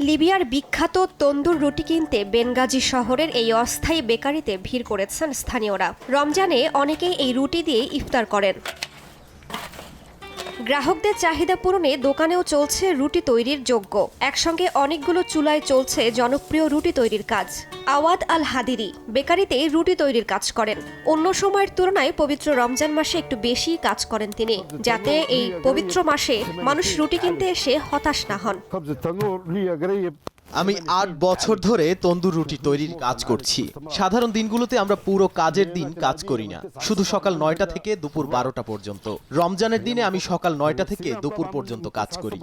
লিবিয়ার বিখ্যাত তন্দুর রুটি কিনতে বেনগাজি শহরের এই অস্থায়ী বেকারিতে ভিড় করেছেন স্থানীয়রা। রমজানে অনেকেই এই রুটি দিয়ে ইফতার করেন। গ্রাহকদের চাহিদা পূরণে দোকানেও চলছে রুটি তৈরির যজ্ঞ। একসঙ্গে অনেকগুলো চুলায় চলছে জনপ্রিয় রুটি তৈরির কাজ। আওয়াদ আল হাদিরি বেকারিতে রুটি তৈরির কাজ করেন। অন্য সময়ের তুলনায় পবিত্র রমজান মাসে একটু বেশি কাজ করেন তিনি, যাতে এই পবিত্র মাসে মানুষ রুটি কিনতে এসে হতাশ না হন। আমি ৮ বছর ধরে তন্দুর রুটি তৈরির কাজ করছি। সাধারণ দিনগুলোতে আমরা পুরো কাজের দিন কাজ করি না, শুধু সকাল ৯টা থেকে দুপুর ১২টা পর্যন্ত। রমজানের দিনে আমি সকাল ৯টা থেকে দুপুর পর্যন্ত কাজ করি।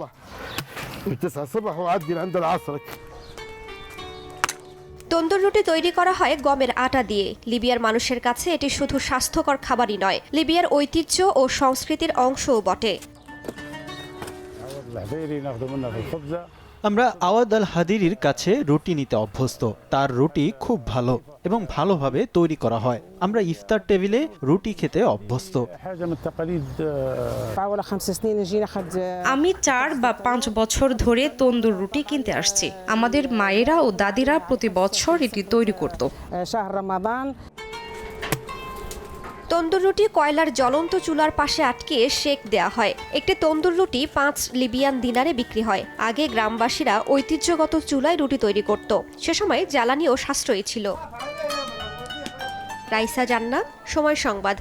তন্দুর রুটি তৈরি করা হয় গমের আটা দিয়ে। লিবিয়ার মানুষের কাছে এটি শুধু স্বাস্থ্যকর খাবারই নয়, লিবিয়ার ঐতিহ্য ও সংস্কৃতির অংশও বটে। আমরা আওয়াদ আল হাদিরির কাছে রুটি নিতে অভ্যস্ত। তার রুটি খুব ভালো এবং ভালোভাবে তৈরি করা হয়। আমরা ইফতার টেবিলে রুটি খেতে অভ্যস্ত। আমি ৪ বা ৫ বছর ধরে তন্দুর রুটি কিনতে আসছি। আমাদের মায়েরা ও দাদিরা প্রতি বছর এটি তৈরি করত। তন্দুর রুটি কয়লার জ্বলন্ত চুলার পাশে আটকে সেক দেয়া হয়। একটি তন্দুর রুটি ৫ লিবিয়ান দিনারে বিক্রি হয়। আগে গ্রামবাসীরা ঐতিহ্যগত চুলায় রুটি তৈরি করত। সে সময় জ্বালানিও সাশ্রয়ী ছিল। রাইসা জান্নাত, সময় সংবাদ।